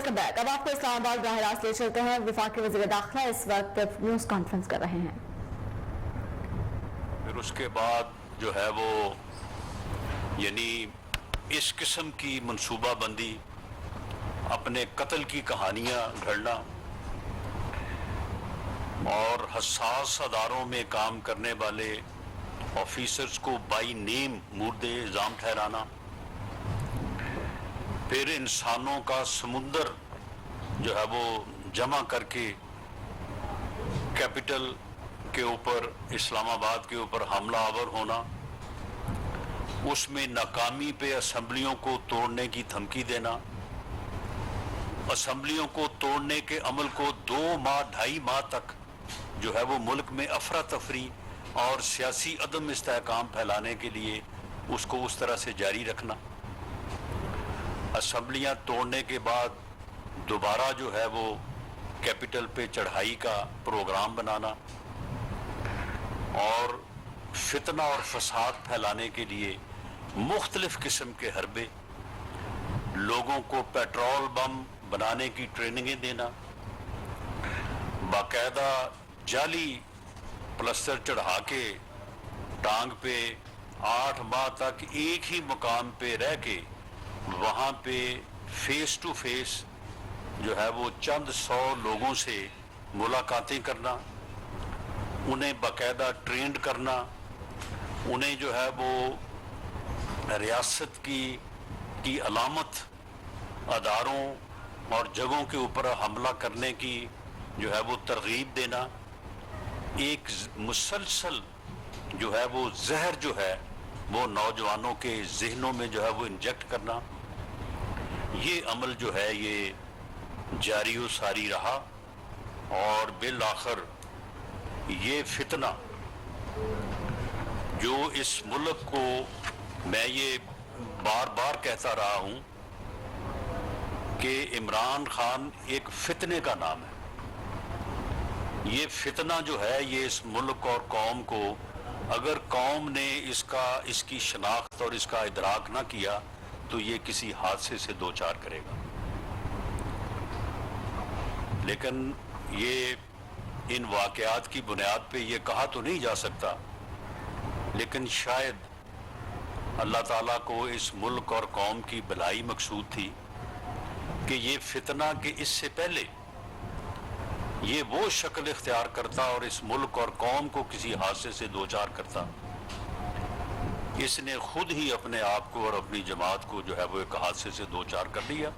Welcome back. اب آپ کو اسلام آباد براہ راست لے چلتے ہیں. وفاقی وزیر داخلہ اس وقت نیوز کانفرنس کر رہے ہیں. پھر اس کے بعد جو ہے وہ یعنی اس قسم کی منصوبہ بندی، اپنے قتل کی کہانیاں گھڑنا اور حساس اداروں میں کام کرنے والے آفیسرز کو بائی نیم مورد الزام ٹھہرانا، پھر انسانوں کا سمندر جو ہے وہ جمع کر کے کیپٹل کے اوپر، اسلام آباد کے اوپر حملہ آور ہونا، اس میں ناکامی پہ اسمبلیوں کو توڑنے کی دھمکی دینا، اسمبلیوں کو توڑنے کے عمل کو 2-2.5 ماہ تک جو ہے وہ ملک میں افراتفری اور سیاسی عدم استحکام پھیلانے کے لیے اس کو اس طرح سے جاری رکھنا، اسمبلیاں توڑنے کے بعد دوبارہ جو ہے وہ کیپٹل پہ چڑھائی کا پروگرام بنانا اور فتنہ اور فساد پھیلانے کے لیے مختلف قسم کے حربے، لوگوں کو پیٹرول بم بنانے کی ٹریننگیں دینا، باقاعدہ جعلی پلسٹر چڑھا کے ٹانگ پہ 8 ماہ تک ایک ہی مقام پہ رہ کے وہاں پہ فیس ٹو فیس جو ہے وہ چند 100 لوگوں سے ملاقاتیں کرنا، انہیں باقاعدہ ٹرینڈ کرنا، انہیں جو ہے وہ ریاست کی علامت اداروں اور جگہوں کے اوپر حملہ کرنے کی جو ہے وہ ترغیب دینا، ایک مسلسل جو ہے وہ زہر جو ہے وہ نوجوانوں کے ذہنوں میں جو ہے وہ انجیکٹ کرنا، یہ عمل جو ہے یہ جاری و ساری رہا اور بالآخر یہ فتنہ جو اس ملک کو، میں یہ بار بار کہتا رہا ہوں کہ عمران خان ایک فتنے کا نام ہے، یہ فتنہ جو ہے یہ اس ملک اور قوم کو، اگر قوم نے اس کی شناخت اور اس کا ادراک نہ کیا تو یہ کسی حادثے سے دوچار کرے گا. لیکن یہ ان واقعات کی بنیاد پہ یہ کہا تو نہیں جا سکتا، لیکن شاید اللہ تعالیٰ کو اس ملک اور قوم کی بھلائی مقصود تھی کہ یہ فتنہ کہ اس سے پہلے یہ وہ شکل اختیار کرتا اور اس ملک اور قوم کو کسی حادثے سے دوچار کرتا. اس نے خود ہی اپنے آپ کو اور اپنی جماعت کو جو ہے وہ ایک حادثے سے دوچار کر لیا،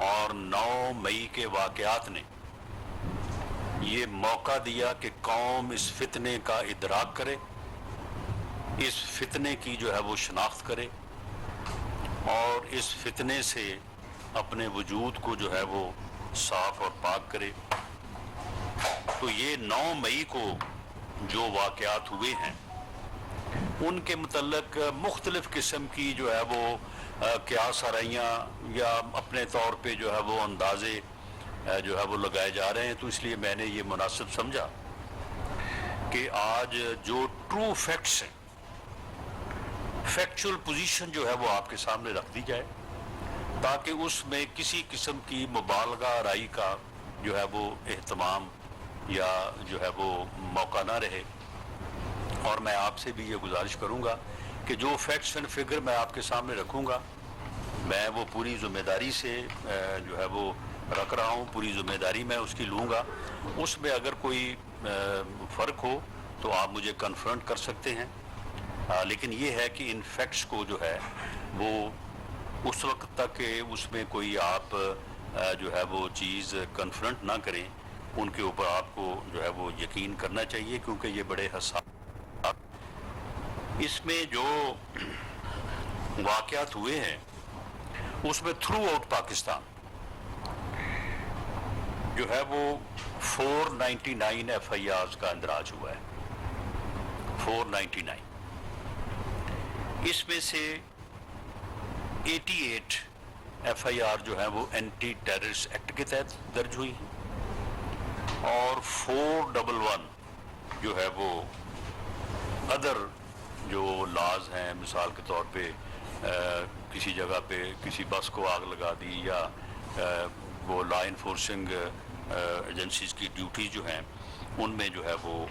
اور 9 مئی کے واقعات نے یہ موقع دیا کہ قوم اس فتنے کا ادراک کرے، اس فتنے کی جو ہے وہ شناخت کرے اور اس فتنے سے اپنے وجود کو جو ہے وہ صاف اور پاک کرے. تو یہ 9 مئی کو جو واقعات ہوئے ہیں ان کے متعلق مختلف قسم کی جو ہے وہ قیاس آرائیاں یا اپنے طور پہ جو ہے وہ اندازے جو ہے وہ لگائے جا رہے ہیں. تو اس لیے میں نے یہ مناسب سمجھا کہ آج جو ٹرو فیکٹس ہیں، فیکچول پوزیشن جو ہے وہ آپ کے سامنے رکھ دی جائے تاکہ اس میں کسی قسم کی مبالغہ آرائی کا جو ہے وہ اہتمام یا جو ہے وہ موقع نہ رہے. اور میں آپ سے بھی یہ گزارش کروں گا کہ جو فیکٹس اینڈ فگر میں آپ کے سامنے رکھوں گا میں وہ پوری ذمہ داری سے جو ہے وہ رکھ رہا ہوں، پوری ذمہ داری میں اس کی لوں گا. اس میں اگر کوئی فرق ہو تو آپ مجھے کنفرنٹ کر سکتے ہیں، لیکن یہ ہے کہ ان فیکٹس کو جو ہے وہ اس وقت تک کہ اس میں کوئی آپ جو ہے وہ چیز کنفرنٹ نہ کریں، ان کے اوپر آپ کو جو ہے وہ یقین کرنا چاہیے، کیونکہ یہ بڑے حساس. اس میں جو واقعات ہوئے ہیں اس میں تھرو آؤٹ پاکستان جو ہے وہ 499 ایف آئی آرز کا اندراج ہوا ہے. 499 اس میں سے 88 ایف آئی آر جو ہے وہ اینٹی ٹیررسٹ ایکٹ کے تحت درج ہوئی اور 411 جو ہے وہ ادر جو لاز ہیں، مثال کے طور پہ کسی جگہ پہ کسی بس کو آگ لگا دی یا وہ لا انفورسنگ ایجنسیز کی ڈیوٹی جو ہیں ان میں جو ہے وہ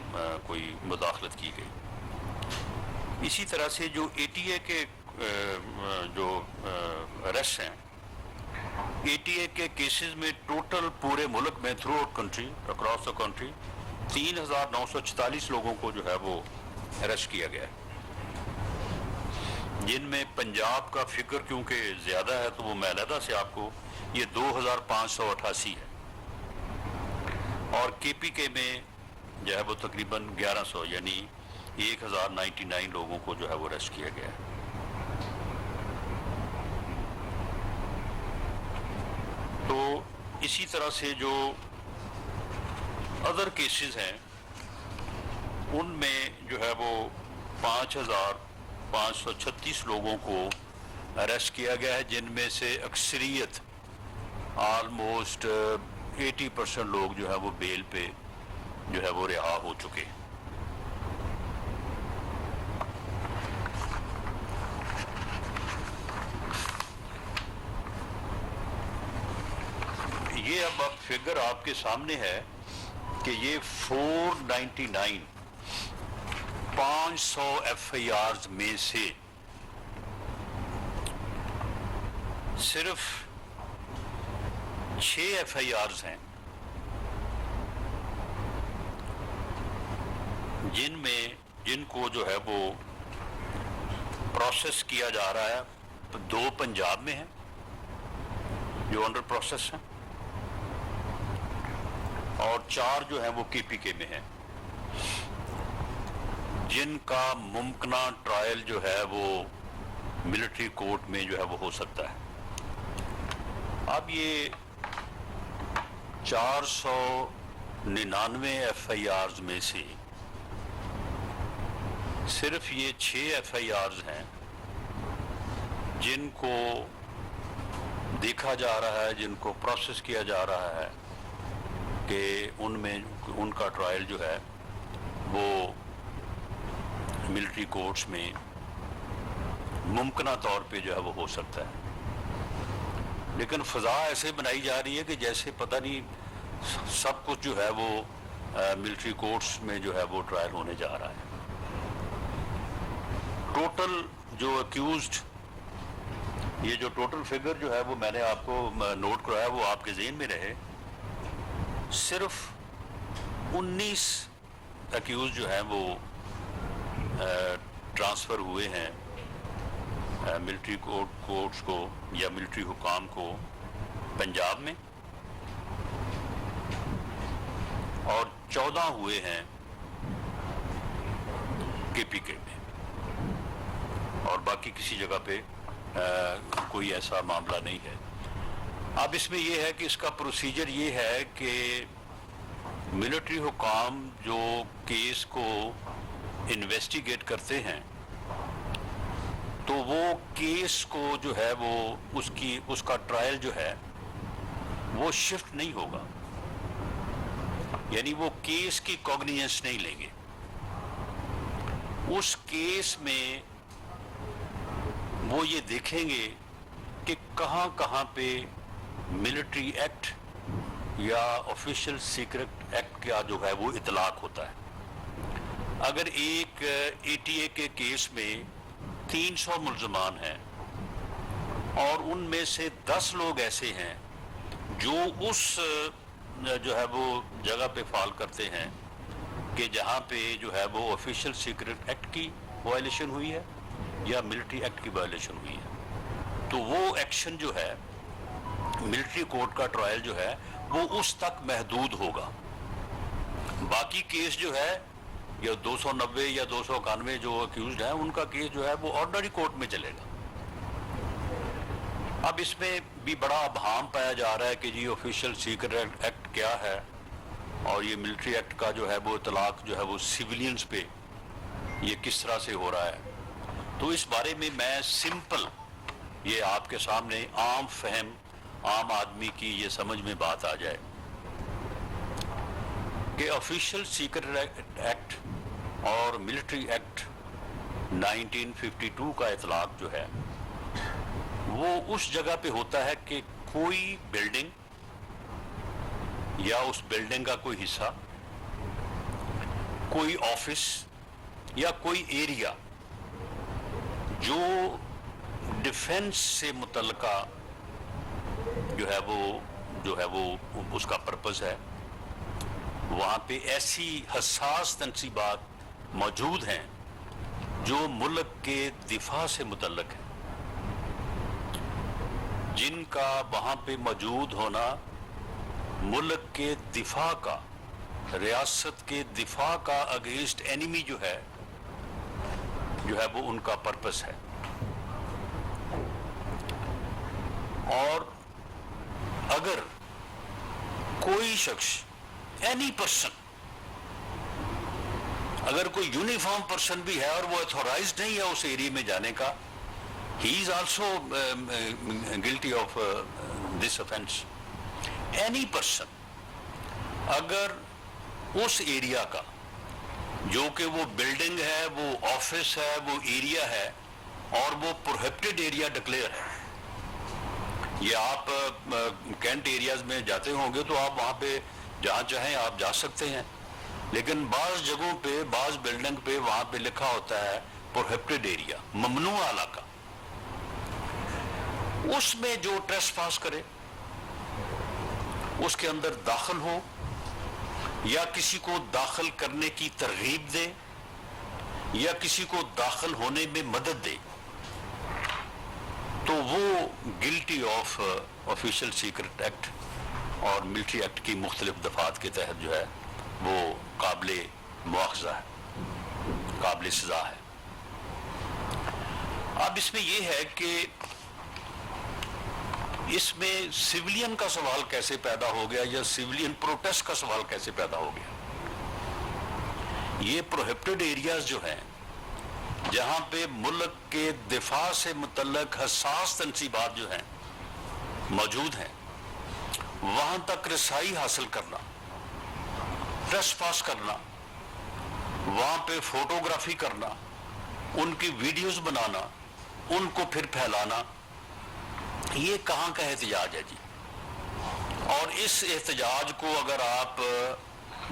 کوئی مداخلت کی گئی۔ اسی طرح سے جو اے ٹی اے کے جو اریسٹ ہیں، اے ٹی اے کے کیسز میں ٹوٹل پورے ملک میں through out country, across the country 3944 لوگوں کو جو ہے وہ اریسٹ کیا گیا ہے، جن میں پنجاب کا فگر کیونکہ زیادہ ہے تو وہ میں علیحدہ سے آپ کو یہ 2588 ہے، اور کے پی کے میں جو ہے وہ تقریباً 1100 یعنی 1099 لوگوں کو جو ہے وہ اریسٹ کیا گیا ہے۔ تو اسی طرح سے جو ادر کیسز ہیں ان میں جو ہے وہ 5536 لوگوں کو اریسٹ کیا گیا ہے، جن میں سے اکثریت آلموسٹ 80% لوگ جو ہے وہ بیل پہ جو ہے وہ رہا ہو چکے۔ یہ اب فگر آپ کے سامنے ہے کہ یہ 499 500 ایف آئی آرز میں سے صرف 6 ایف آئی آرز ہیں جن کو جو ہے وہ پروسیس کیا جا رہا ہے، 2 پنجاب میں ہیں جو انڈر پروسیس ہیں، اور 4 جو ہیں وہ کے پی کے میں ہیں، جن کا ممکنہ ٹرائل جو ہے وہ ملٹری کورٹ میں جو ہے وہ ہو سکتا ہے۔ اب یہ 499 ایف آئی آرز میں سے صرف یہ 6 ایف آئی آرز ہیں جن کو دیکھا جا رہا ہے، جن کو پروسیس کیا جا رہا ہے کہ ان میں ان کا ٹرائل جو ہے وہ ملٹری کورٹس میں ممکنہ طور پہ جو ہے وہ ہو سکتا ہے، لیکن فضا ایسے بنائی جا رہی ہے کہ جیسے پتہ نہیں سب کچھ جو ہے وہ ملٹری کورٹس میں جو ہے وہ ٹرائل ہونے جا رہا ہے۔ ٹوٹل جو اکیوزڈ، یہ جو ٹوٹل فگر جو ہے وہ میں نے آپ کو نوٹ کرایا وہ آپ کے ذہن میں رہے، صرف 19 اکیوز جو ہیں وہ ٹرانسفر ہوئے ہیں ملٹری کورٹس کو یا ملٹری حکام کو پنجاب میں، اور 14 ہوئے ہیں کے پی کے میں، اور باقی کسی جگہ پہ کوئی ایسا معاملہ نہیں ہے۔ اب اس میں یہ ہے کہ اس کا پروسیجر یہ ہے کہ ملٹری حکام جو کیس کو انویسٹیگیٹ کرتے ہیں تو وہ کیس کو جو ہے وہ اس کا ٹرائل جو ہے وہ شفٹ نہیں ہوگا، یعنی وہ کیس کی کوگنیزنس نہیں لیں گے۔ اس کیس میں وہ یہ دیکھیں گے کہ کہاں کہاں پہ ملٹری ایکٹ یا آفیشیل سیکرٹ ایکٹ کا جو ہے وہ اطلاق ہوتا ہے۔ اگر ایک اے ٹی اے کے کیس میں 300 ملزمان ہیں اور ان میں سے 10 لوگ ایسے ہیں جو اس جو ہے وہ جگہ پہ فال کرتے ہیں کہ جہاں پہ جو ہے وہ آفیشیل سیکرٹ ایکٹ کی وائلیشن ہوئی ہے یا ملٹری ایکٹ کی وائلیشن ہوئی ہے، تو وہ ایکشن جو ہے ملٹری کورٹ کا ٹرائل جو ہے وہ اس تک محدود ہوگا۔ باقی کیس جو ہے یا 290 یا 291 جو اکیوزڈ ہیں ان کا کیس جو ہے وہ آرڈنری کورٹ میں چلے گا۔ اب اس میں بھی بڑا ابہام پایا جا رہا ہے کہ جی آفیشیل سیکرٹ ایکٹ کیا ہے اور یہ ملٹری ایکٹ کا جو ہے وہ اطلاق جو ہے وہ سیویلینز پہ یہ کس طرح سے ہو رہا ہے۔ تو اس بارے میں سمپل یہ آپ کے سامنے عام فہم عام آدمی کی یہ سمجھ میں بات آ جائے کہ آفیشیل سیکرٹ ایکٹ اور ملٹری ایکٹ 1952 کا اطلاق جو ہے وہ اس جگہ پہ ہوتا ہے کہ کوئی بلڈنگ یا اس بلڈنگ کا کوئی حصہ، کوئی آفس یا کوئی ایریا جو ڈیفنس سے متعلقہ جو ہے وہ اس کا پرپس ہے، وہاں پہ ایسی حساس تنصیبات موجود ہیں جو ملک کے دفاع سے متعلق ہیں، جن کا وہاں پہ موجود ہونا ملک کے دفاع کا، ریاست کے دفاع کا اگینسٹ اینیمی جو ہے وہ ان کا پرپس ہے۔ اور اگر کوئی شخص، اینی پرسن، اگر کوئی یونیفارم پرسن بھی ہے اور وہ اتھورائزڈ نہیں ہے اس ایریا میں جانے کا، he is also guilty of this offense۔ Any person اگر اس ایریا کا، جو کہ وہ بلڈنگ ہے، وہ آفس ہے، وہ ایریا ہے، اور وہ پروہیبٹڈ ایریا ڈکلیئر ہے، یہ آپ کینٹ ایریاز میں جاتے ہوں گے تو آپ وہاں پہ جہاں چاہیں آپ جا سکتے ہیں، لیکن بعض جگہوں پہ، بعض بلڈنگ پہ وہاں پہ لکھا ہوتا ہے پروہیبٹڈ ایریا، ممنوع علاقہ۔ اس میں جو ٹریس پاس کرے، اس کے اندر داخل ہو یا کسی کو داخل کرنے کی ترغیب دے یا کسی کو داخل ہونے میں مدد دے، تو وہ guilty of official secret act اور ملٹری ایکٹ کی مختلف دفعات کے تحت جو ہے وہ قابل مواخذہ ہے، قابل سزا ہے۔ اب اس میں یہ ہے کہ اس میں سیولین کا سوال کیسے پیدا ہو گیا یا سیولین پروٹیسٹ کا سوال کیسے پیدا ہو گیا۔ یہ پروہیبٹڈ ایریاز جو ہیں، جہاں پہ ملک کے دفاع سے متعلق حساس تنصیبات جو ہیں موجود ہیں، وہاں تک رسائی حاصل کرنا، ٹریس پاس کرنا، وہاں پہ فوٹوگرافی کرنا، ان کی ویڈیوز بنانا، ان کو پھر پھیلانا، یہ کہاں کا احتجاج ہے جی؟ اور اس احتجاج کو اگر آپ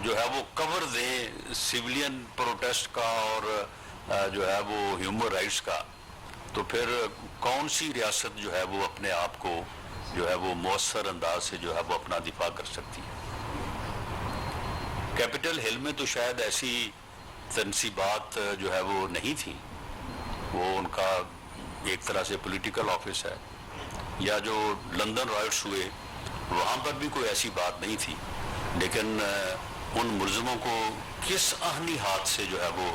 جو ہے وہ کور دیں سیولین پروٹیسٹ کا اور جو ہے وہ ہیومن رائٹس کا، تو پھر کون سی ریاست جو ہے وہ اپنے آپ کو جو ہے وہ مؤثر انداز سے جو ہے وہ اپنا دفاع کر سکتی ہے؟ کیپٹل ہل میں تو شاید ایسی تنصیبات جو ہے وہ نہیں تھی، وہ ان کا ایک طرح سے پولیٹیکل آفس ہے، یا جو لندن رائٹس ہوئے وہاں پر بھی کوئی ایسی بات نہیں تھی، لیکن ان ملزموں کو کس آہنی ہاتھ سے جو ہے وہ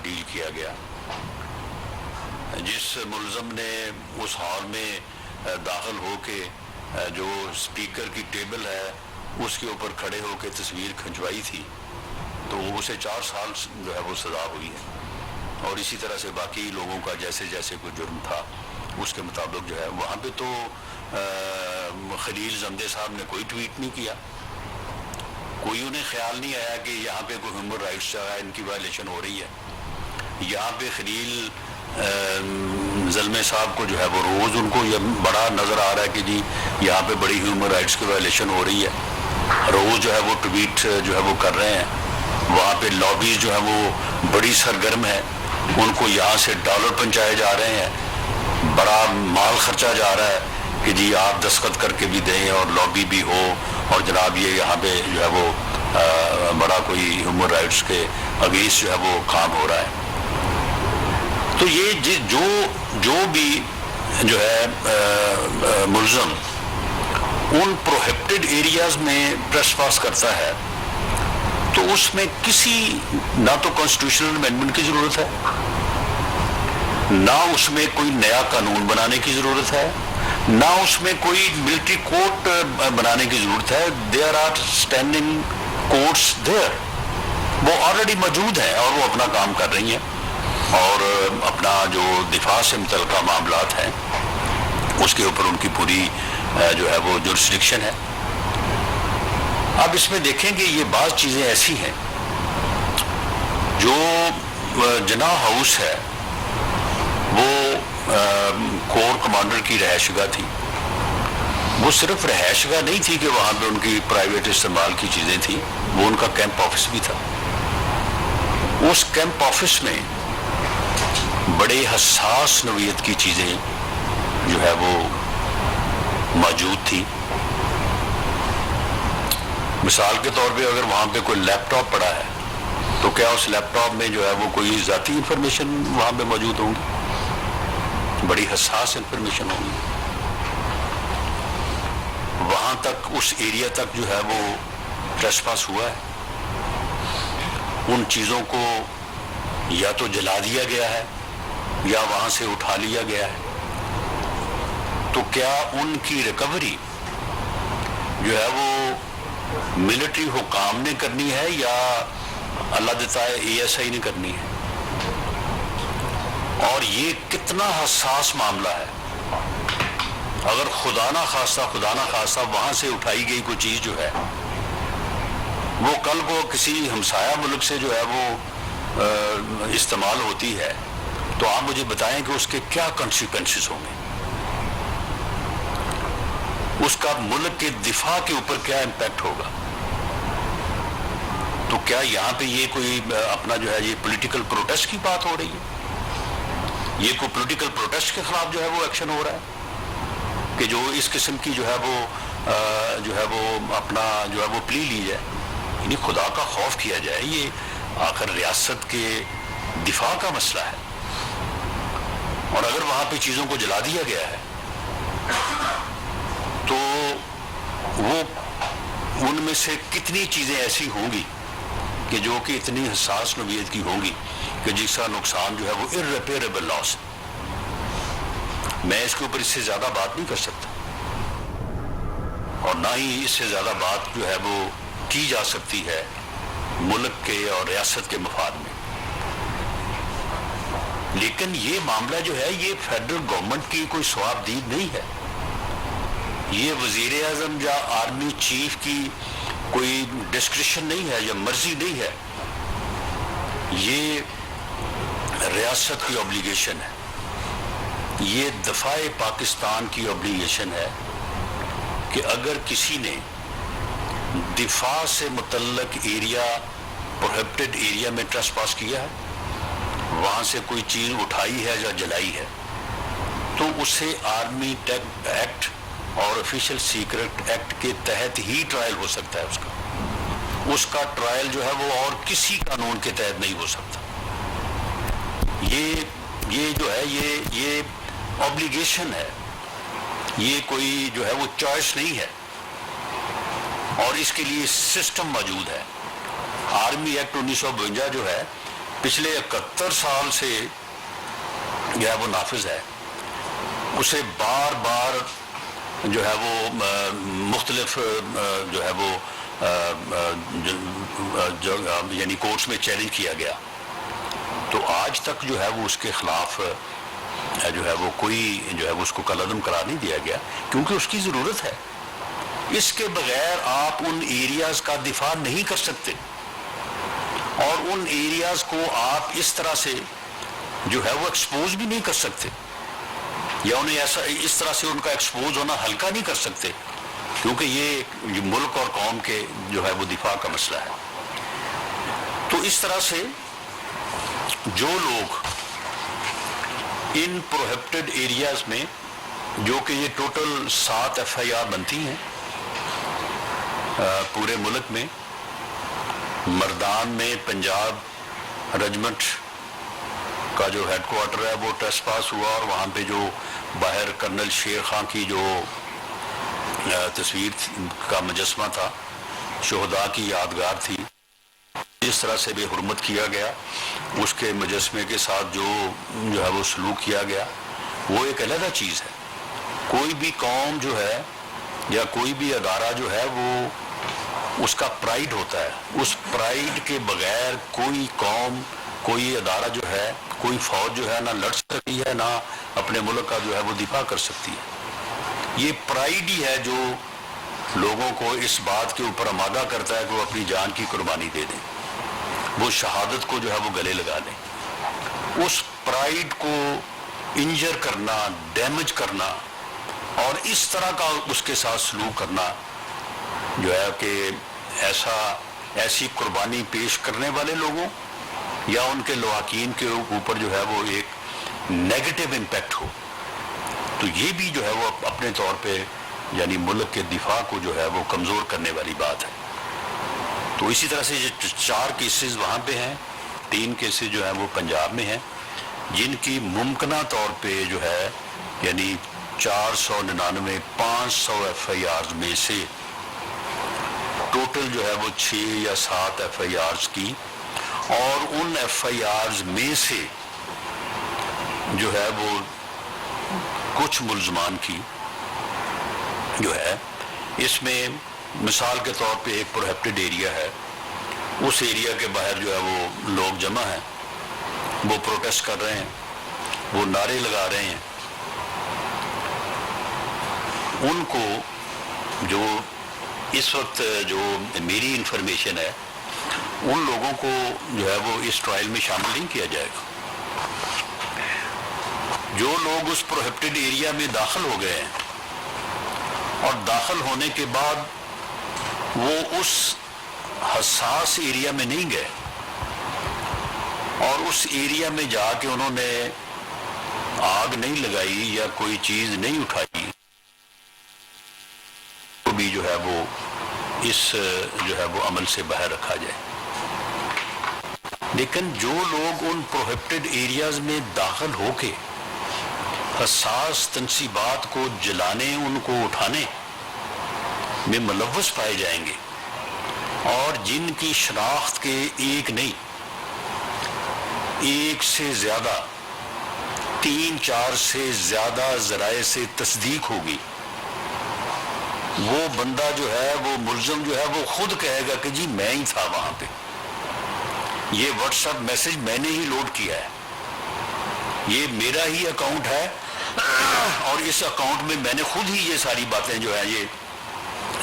ڈیل کیا گیا۔ جس ملزم نے اس ہال میں داخل ہو کے جو اسپیکر کی ٹیبل ہے اس کے اوپر کھڑے ہو کے تصویر کھنچوائی تھی، تو اسے 4 سال جو ہے وہ سزا ہوئی ہے، اور اسی طرح سے باقی لوگوں کا جیسے جیسے کوئی جرم تھا اس کے مطابق جو ہے۔ وہاں پہ تو خلیل زمدے صاحب نے کوئی ٹویٹ نہیں کیا، کوئی انہیں خیال نہیں آیا کہ یہاں پہ کوئی ہیومن رائٹس ان کی وائلیشن ہو رہی ہے۔ یہاں پہ خلیل زلمے صاحب کو جو ہے وہ روز ان کو یہ بڑا نظر آ رہا ہے کہ جی یہاں پہ بڑی ہیومن رائٹس کی وائلیشن ہو رہی ہے، روز جو ہے وہ ٹویٹ جو ہے وہ کر رہے ہیں۔ وہاں پہ لابیز جو ہے وہ بڑی سرگرم ہے، ان کو یہاں سے ڈالر پہنچائے جا رہے ہیں، بڑا مال خرچہ جا رہا ہے کہ جی آپ دستخط کر کے بھی دیں اور لابی بھی ہو، اور جناب یہ یہاں پہ جو ہے وہ بڑا کوئی ہیومن رائٹس کے اگینسٹ جو ہے وہ کام ہو رہا ہے۔ تو یہ جو بھی جو ہے ملزم ان پروہیبٹڈ ایریاز میں ٹریس پاس کرتا ہے، تو اس میں کسی نہ تو کانسٹیٹیوشنل امینڈمنٹ کی ضرورت ہے، نہ اس میں کوئی نیا قانون بنانے کی ضرورت ہے، نہ اس میں کوئی ملٹری کورٹ بنانے کی ضرورت ہے۔ دیر آر اسٹینڈنگ کورٹس دیر، وہ آلریڈی موجود ہیں اور وہ اپنا کام کر رہی ہیں، اور اپنا جو دفاع سے متعلقہ معاملات ہیں اس کے اوپر ان کی پوری جو ہے وہ جورسڈکشن ہے۔ اب اس میں دیکھیں کہ یہ بعض چیزیں ایسی ہیں جو جناح ہاؤس ہے، وہ کور کمانڈر کی رہائش گاہ تھی، وہ صرف رہائش گاہ نہیں تھی کہ وہاں پہ ان کی پرائیویٹ استعمال کی چیزیں تھیں، وہ ان کا کیمپ آفس بھی تھا. اس کیمپ آفس میں بڑے حساس نوعیت کی چیزیں جو ہے وہ موجود تھی. مثال کے طور پہ اگر وہاں پہ کوئی لیپ ٹاپ پڑا ہے تو کیا اس لیپ ٹاپ میں جو ہے وہ کوئی ذاتی انفارمیشن وہاں پہ موجود ہوں گی؟ بڑی حساس انفارمیشن ہوگی. وہاں تک اس ایریا تک جو ہے وہ ٹریسپاس ہوا ہے. ان چیزوں کو یا تو جلا دیا گیا ہے یا وہاں سے اٹھا لیا گیا ہے. تو کیا ان کی ریکوری جو ہے وہ ملٹری حکام نے کرنی ہے یا اللہ دیتا ہے ASI نے کرنی ہے؟ اور یہ کتنا حساس معاملہ ہے. اگر خدا نہ خواستہ وہاں سے اٹھائی گئی کوئی چیز جو ہے وہ کل کو کسی ہمسایہ ملک سے جو ہے وہ استعمال ہوتی ہے تو آپ مجھے بتائیں کہ اس کے کیا کنسیکوینسز ہوں گے، اس کا ملک کے دفاع کے اوپر کیا امپیکٹ ہوگا. تو کیا یہاں پہ یہ کوئی اپنا جو ہے یہ پولیٹیکل پروٹیسٹ کی بات ہو رہی ہے؟ یہ کوئی پولیٹیکل پروٹیسٹ کے خلاف جو ہے وہ ایکشن ہو رہا ہے کہ جو اس قسم کی جو ہے وہ اپنا جو ہے وہ پلی لی جائے؟ یعنی خدا کا خوف کیا جائے. یہ آخر ریاست کے دفاع کا مسئلہ ہے. اور اگر وہاں پہ چیزوں کو جلا دیا گیا ہے تو وہ ان میں سے کتنی چیزیں ایسی ہوں گی کہ جو کہ اتنی حساس نوعیت کی ہوں گی کہ جس کا نقصان جو ہے وہ irreparable لاس. میں اس کے اوپر اس سے زیادہ بات نہیں کر سکتا اور نہ ہی اس سے زیادہ بات جو ہے وہ کی جا سکتی ہے ملک کے اور ریاست کے مفاد میں. لیکن یہ معاملہ جو ہے یہ فیڈرل گورنمنٹ کی کوئی ثواب دید نہیں ہے. یہ وزیر اعظم یا آرمی چیف کی کوئی ڈسکریشن نہیں ہے یا مرضی نہیں ہے. یہ ریاست کی اوبلیگیشن ہے. یہ دفاع پاکستان کی اوبلیگیشن ہے کہ اگر کسی نے دفاع سے متعلق ایریا پروہیبٹڈ ایریا میں ٹریسپاس کیا ہے، وہاں سے کوئی چیز اٹھائی ہے یا جلائی ہے، تو اسے آرمی ایکٹ اور آفیشیل سیکرٹ ایکٹ کے تحت ہی ٹرائل ہو سکتا ہے. اس کا ٹرائل جو ہے وہ اور کسی قانون کے تحت نہیں ہو سکتا. یہ جو ہے یہ اوبلیگیشن ہے. یہ کوئی جو ہے وہ چوائس نہیں ہے اور اس کے لیے سسٹم موجود ہے. آرمی ایکٹ 1952 جو ہے پچھلے 71 سال سے جو ہے وہ نافذ ہے. اسے بار بار جو ہے وہ مختلف جو ہے وہ یعنی کورٹس میں چیلنج کیا گیا. تو آج تک جو ہے وہ اس کے خلاف جو ہے وہ کوئی جو ہے وہ اس کو کالعدم قرار نہیں دیا گیا کیونکہ اس کی ضرورت ہے. اس کے بغیر آپ ان ایریاز کا دفاع نہیں کر سکتے اور ان ایریاز کو آپ اس طرح سے جو ہے وہ ایکسپوز بھی نہیں کر سکتے یا انہیں ایسا اس طرح سے ان کا ایکسپوز ہونا ہلکا نہیں کر سکتے کیونکہ یہ ملک اور قوم کے جو ہے وہ دفاع کا مسئلہ ہے. تو اس طرح سے جو لوگ ان پروہیبٹڈ ایریاز میں جو کہ یہ ٹوٹل 7 FIR بنتی ہیں پورے ملک میں، مردان میں پنجاب رجمنٹ کا جو ہیڈ کوارٹر ہے وہ ٹریسپاس ہوا اور وہاں پہ جو باہر کرنل شیر خان کی جو تصویر کا مجسمہ تھا، شہداء کی یادگار تھی، جس طرح سے بے حرمت کیا گیا، اس کے مجسمے کے ساتھ جو ہے وہ سلوک کیا گیا، وہ ایک علیحدہ چیز ہے. کوئی بھی قوم جو ہے یا کوئی بھی ادارہ جو ہے وہ اس کا پرائیڈ ہوتا ہے. اس پرائیڈ کے بغیر کوئی قوم کوئی ادارہ جو ہے کوئی فوج جو ہے نہ لڑ سکتی ہے نہ اپنے ملک کا جو ہے وہ دفاع کر سکتی ہے. یہ پرائیڈ ہی ہے جو لوگوں کو اس بات کے اوپر آمادہ کرتا ہے کہ وہ اپنی جان کی قربانی دے دیں، وہ شہادت کو جو ہے وہ گلے لگا دیں. اس پرائیڈ کو انجر کرنا، ڈیمیج کرنا اور اس طرح کا اس کے ساتھ سلوک کرنا جو ہے کہ ایسی قربانی پیش کرنے والے لوگوں یا ان کے لواحقین کے اوپر جو ہے وہ ایک نیگیٹو امپیکٹ ہو، تو یہ بھی جو ہے وہ اپنے طور پہ یعنی ملک کے دفاع کو جو ہے وہ کمزور کرنے والی بات ہے۔ تو اسی طرح سے یہ 4 کیسز وہاں پہ ہیں، 3 کیسز جو ہیں وہ پنجاب میں ہیں، جن کی ممکنہ طور پہ جو ہے یعنی 499 500 ایف آئی آرز میں سے ٹوٹل جو ہے وہ 6 یا 7 ایف آئی آرز کی، اور ان ایف آئی آرز میں سے جو ہے وہ کچھ ملزمان کی جو ہے اس میں مثال کے طور پہ ایک پروہیبٹڈ ایریا ہے، اس ایریا کے باہر جو ہے وہ لوگ جمع ہیں، وہ پروٹیسٹ کر رہے ہیں، وہ نعرے لگا رہے ہیں، ان کو جو اس وقت جو میری انفارمیشن ہے ان لوگوں کو جو ہے وہ اس ٹرائل میں شامل نہیں کیا جائے گا۔ جو لوگ اس پروہیبٹڈ ایریا میں داخل ہو گئے ہیں اور داخل ہونے کے بعد وہ اس حساس ایریا میں نہیں گئے اور اس ایریا میں جا کے انہوں نے آگ نہیں لگائی یا کوئی چیز نہیں اٹھائی، تو بھی جو ہے وہ اس جو ہے وہ عمل سے باہر رکھا جائے۔ لیکن جو لوگ ان پروہیبٹڈ ایریاز میں داخل ہو کے حساس تنصیبات کو جلانے، ان کو اٹھانے میں ملوث پائے جائیں گے، اور جن کی شناخت کے ایک نہیں، ایک سے زیادہ 3-4 سے زیادہ ذرائع سے تصدیق ہوگی، وہ بندہ جو ہے وہ ملزم جو ہے وہ خود کہے گا کہ جی میں ہی تھا وہاں پہ، یہ واٹس ایپ میسج میں نے ہی لوڈ کیا ہے، یہ میرا ہی اکاؤنٹ ہے اور اس اکاؤنٹ میں میں نے خود ہی یہ ساری باتیں جو ہے یہ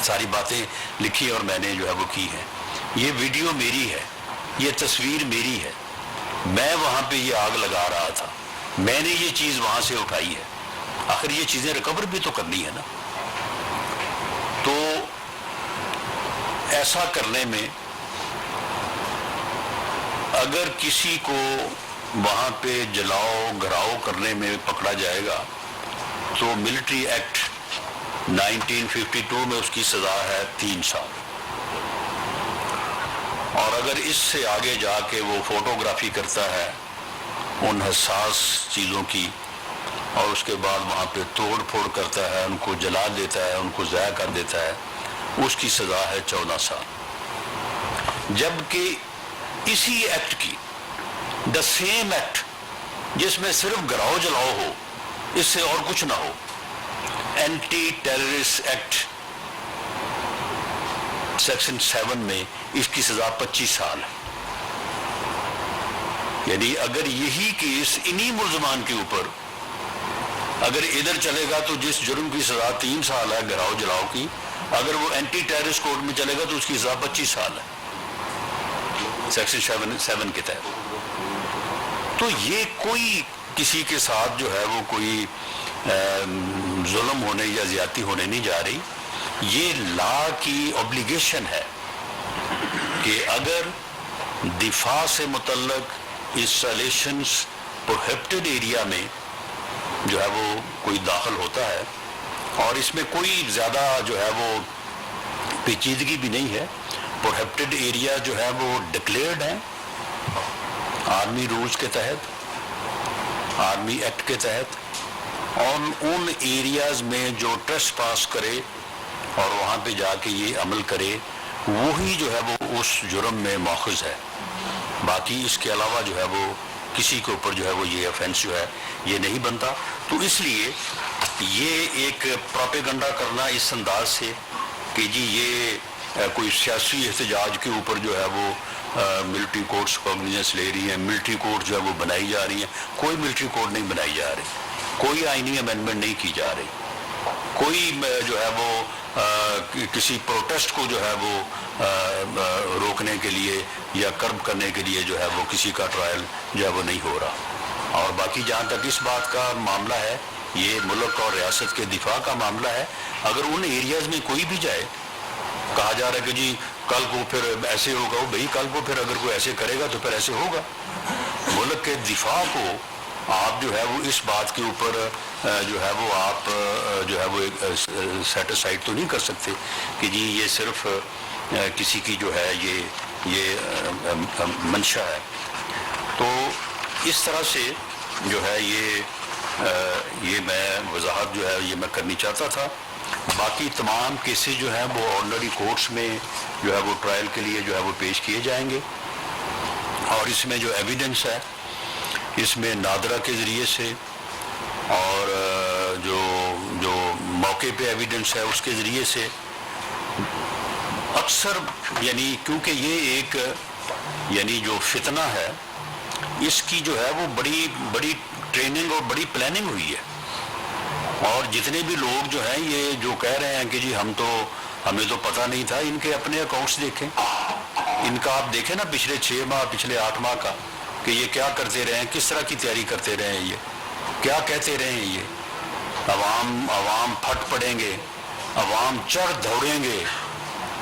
ساری باتیں لکھی اور میں نے جو ہے وہ کی ہے، یہ ویڈیو میری ہے، یہ تصویر میری ہے، میں وہاں پہ یہ آگ لگا رہا تھا، میں نے یہ چیز وہاں سے اٹھائی ہے۔ آخر یہ چیزیں ریکور بھی تو کرنی ہے نا۔ تو ایسا کرنے میں اگر کسی کو وہاں پہ جلاؤ گھراؤ کرنے میں پکڑا جائے گا تو ملٹری ایکٹ 1952 میں اس کی سزا ہے 3 سال، اور اگر اس سے آگے جا کے وہ فوٹوگرافی کرتا ہے ان حساس چیزوں کی اور اس کے بعد وہاں پہ توڑ پھوڑ کرتا ہے، ان کو جلا دیتا ہے، ان کو ضائع کر دیتا ہے، اس کی سزا ہے 14 سال۔ جبکہ اسی ایکٹ کی دا سیم ایکٹ جس میں صرف گراؤ جلاؤ ہو، اس سے اور کچھ نہ ہو، اینٹی ٹیررسٹ ایکٹ سیکشن 7 میں اس کی سزا 25 سال ہے۔ یعنی اگر یہی کیس انہی ملزمان کے اوپر اگر ادھر چلے گا تو جس جرم کی سزا 3 سال ہے گراؤ جلاؤ کی، اگر وہ اینٹی ٹیررسٹ کوڈ میں چلے گا تو اس کی سزا 25 سال ہے سیکشن 7 کے تحت۔ تو یہ کوئی کسی کے ساتھ جو ہے وہ کوئی ظلم ہونے یا زیادتی ہونے نہیں جا رہی، یہ لا کی اوبلیگیشن ہے کہ اگر دفاع سے متعلق انسٹالیشنز پروہیبٹڈ ایریا میں جو ہے وہ کوئی داخل ہوتا ہے، اور اس میں کوئی زیادہ جو ہے وہ پیچیدگی بھی نہیں ہے، پروہیبٹڈ ایریا جو ہے وہ ڈکلیئرڈ ہیں آرمی رولز کے تحت، آرمی ایکٹ کے تحت، اور ان ایریاز میں جو ٹریس پاس کرے اور وہاں پہ جا کے یہ عمل کرے وہی جو ہے وہ اس جرم میں ماخذ ہے۔ باقی اس کے علاوہ جو ہے وہ کسی کے اوپر جو ہے وہ یہ افینس جو ہے یہ نہیں بنتا۔ تو اس لیے یہ ایک پروپیگنڈا کرنا اس انداز سے کہ جی یہ کوئی سیاسی احتجاج کے اوپر جو ہے وہ ملٹری کورٹس کاگنیزنس لے رہی ہیں، ملٹری کورٹ جو ہے وہ بنائی جا رہی ہیں، کوئی ملٹری کورٹ نہیں بنائی جا رہی، کوئی آئینی امینڈمنٹ نہیں کی جا رہی، کوئی جو ہے وہ کسی پروٹیسٹ کو جو ہے وہ روکنے کے لیے یا کرب کرنے کے لیے جو ہے وہ کسی کا ٹرائل جو ہے وہ نہیں ہو رہا۔ اور باقی جہاں تک اس بات کا معاملہ ہے یہ ملک اور ریاست کے دفاع کا معاملہ ہے. اگر ان ایریاز میں کوئی بھی جائے, کہا جا رہا ہے کہ جی کل کو پھر ایسے ہوگا, بھئی کل کو پھر اگر کوئی ایسے کرے گا تو پھر ایسے ہوگا. ملک کے دفاع کو آپ جو ہے وہ اس بات کے اوپر جو ہے وہ آپ جو ہے وہ سیٹسفائڈ تو نہیں کر سکتے کہ جی یہ صرف کسی کی جو ہے یہ منشا ہے. تو اس طرح سے جو ہے یہ میں وضاحت جو ہے یہ میں کرنی چاہتا تھا. باقی تمام کیسز جو ہیں وہ آرڈنری کورٹس میں جو ہے وہ ٹرائل کے لیے جو ہے وہ پیش کیے جائیں گے, اور اس میں جو ایویڈنس ہے اس میں نادرہ کے ذریعے سے اور جو موقع پہ ایویڈنس ہے اس کے ذریعے سے اکثر, یعنی کیونکہ یہ ایک یعنی جو فتنہ ہے اس کی جو ہے وہ بڑی ٹریننگ اور بڑی پلاننگ ہوئی ہے. اور جتنے بھی لوگ جو ہیں یہ جو کہہ رہے ہیں کہ جی ہمیں تو پتہ نہیں تھا, ان کے اپنے اکاؤنٹس دیکھیں, ان کا آپ دیکھیں نا پچھلے 6 ماہ پچھلے 8 ماہ کا کہ یہ کیا کرتے رہے ہیں, کس طرح کی تیاری کرتے رہے ہیں, یہ کیا کہتے رہے ہیں. یہ عوام پھٹ پڑیں گے, عوام چڑھ دوڑیں گے,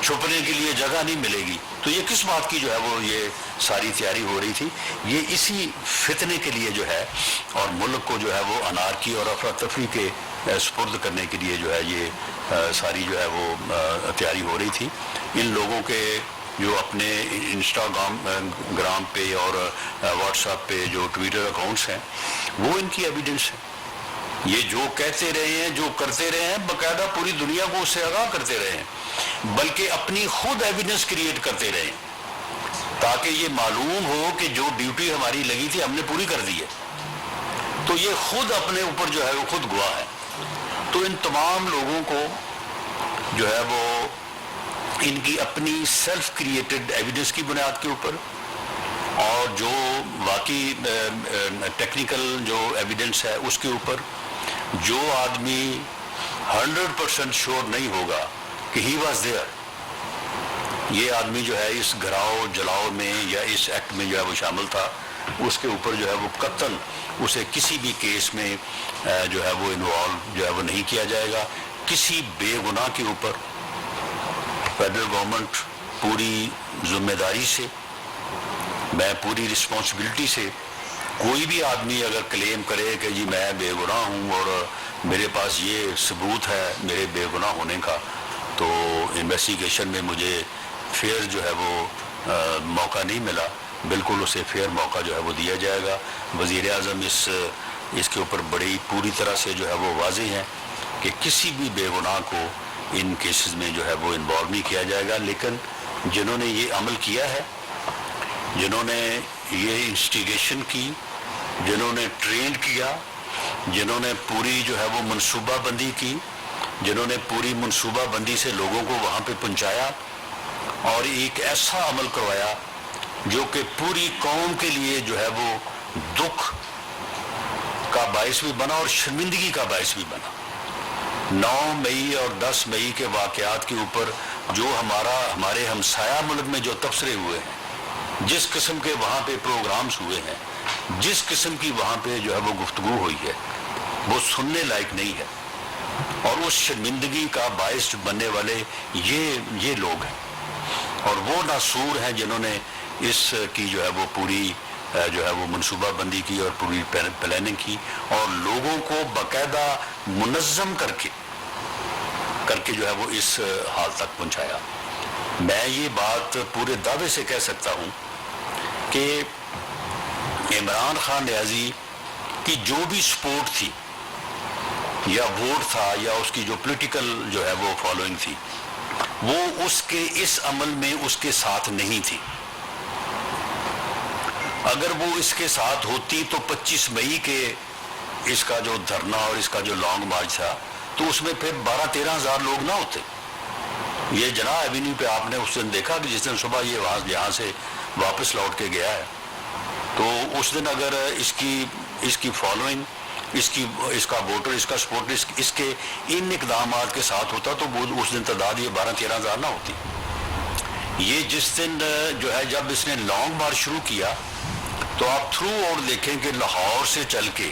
چھپنے کے لیے جگہ نہیں ملے گی. تو یہ کس بات کی جو ہے وہ یہ ساری تیاری ہو رہی تھی, یہ اسی فتنے کے لیے جو ہے اور ملک کو جو ہے وہ انارکی اور افراتفری کے سپرد کرنے کے لیے جو ہے یہ ساری جو ہے وہ تیاری ہو رہی تھی. ان لوگوں کے جو اپنے انسٹاگرام پہ اور واٹس ایپ پہ جو ٹویٹر اکاؤنٹس ہیں وہ ان کی ایویڈنس ہے. یہ جو کہتے رہے ہیں, جو کرتے رہے ہیں, باقاعدہ پوری دنیا کو اس سے آگاہ کرتے رہے ہیں, بلکہ اپنی خود ایویڈنس کریٹ کرتے رہے تاکہ یہ معلوم ہو کہ جو ڈیوٹی ہماری لگی تھی ہم نے پوری کر دی ہے. تو یہ خود اپنے اوپر جو ہے وہ خود گواہ ہے. تو ان تمام لوگوں کو جو ہے وہ ان کی اپنی سیلف کریٹڈ ایویڈنس کی بنیاد کے اوپر اور جو واقعی ٹیکنیکل جو ایویڈنس ہے اس کے اوپر جو آدمی 100% شور نہیں ہوگا کہ ہی واز دیئر, یہ آدمی جو ہے اس گھراؤ جلاؤ میں یا اس ایکٹ میں جو ہے وہ شامل تھا, اس کے اوپر جو ہے وہ قطعاً اسے کسی بھی کیس میں جو ہے وہ انوالو جو ہے وہ نہیں کیا جائے گا. کسی بے گناہ کے اوپر فیڈرل گورنمنٹ پوری ذمہ داری سے, میں پوری رسپانسبلٹی سے, کوئی بھی آدمی اگر کلیم کرے کہ جی میں بے گناہ ہوں اور میرے پاس یہ ثبوت ہے میرے بے گناہ ہونے کا, تو انویسٹیگیشن میں مجھے فیئر جو ہے وہ موقع نہیں ملا, بالکل اسے فیئر موقع جو ہے وہ دیا جائے گا. وزیر اعظم اس کے اوپر بڑی پوری طرح سے جو ہے وہ واضح ہیں کہ کسی بھی بے گناہ کو ان کیسز میں جو ہے وہ انوالو نہیں کیا جائے گا. لیکن جنہوں نے یہ عمل کیا ہے, جنہوں نے یہ انسٹیگیشن کی, جنہوں نے ٹرینڈ کیا, جنہوں نے پوری جو ہے وہ منصوبہ بندی کی, جنہوں نے پوری منصوبہ بندی سے لوگوں کو وہاں پہ پہنچایا اور ایک ایسا عمل کروایا جو کہ پوری قوم کے لیے جو ہے وہ دکھ کا باعث بھی بنا اور شرمندگی کا باعث بھی بنا. 9 مئی اور 10 مئی کے واقعات کے اوپر جو ہمارے ہمسایہ ملک میں جو تبصرے ہوئے ہیں, جس قسم کے وہاں پہ پروگرامز ہوئے ہیں, جس قسم کی وہاں پہ جو ہے وہ گفتگو ہوئی ہے, وہ سننے لائق نہیں ہے. اور اس شرمندگی کا باعث بننے والے یہ لوگ ہیں اور وہ ناسور ہیں جنہوں نے اس کی جو ہے وہ پوری جو ہے وہ منصوبہ بندی کی اور پوری پلاننگ کی اور لوگوں کو باقاعدہ منظم کر کے جو ہے وہ اس حال تک پہنچایا. میں یہ بات پورے دعوے سے کہہ سکتا ہوں کہ عمران خان نیازی کی جو بھی سپورٹ تھی یا ووٹ تھا یا اس کی جو پولیٹیکل جو ہے وہ فالوئنگ تھی, وہ اس کے اس عمل میں اس کے ساتھ نہیں تھی. اگر وہ اس کے ساتھ ہوتی تو 25 مئی کے اس کا جو دھرنا اور اس کا جو لانگ مارچ تھا تو اس میں پھر 12-13 ہزار لوگ نہ ہوتے. یہ جناح ایوینیو پہ آپ نے اس دن دیکھا کہ جس دن صبح یہ یہاں سے واپس لوٹ کے گیا ہے, تو اس دن اگر اس کی فالوئنگ, اس کا ووٹر, اس کا سپورٹ اس کے ان اقدامات کے ساتھ ہوتا تو وہ اس دن تعداد یہ 12-13 ہزار نہ ہوتی. یہ جس دن جو ہے جب اس نے لانگ مارچ شروع کیا تو آپ تھرو اور دیکھیں کہ لاہور سے چل کے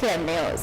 KN News।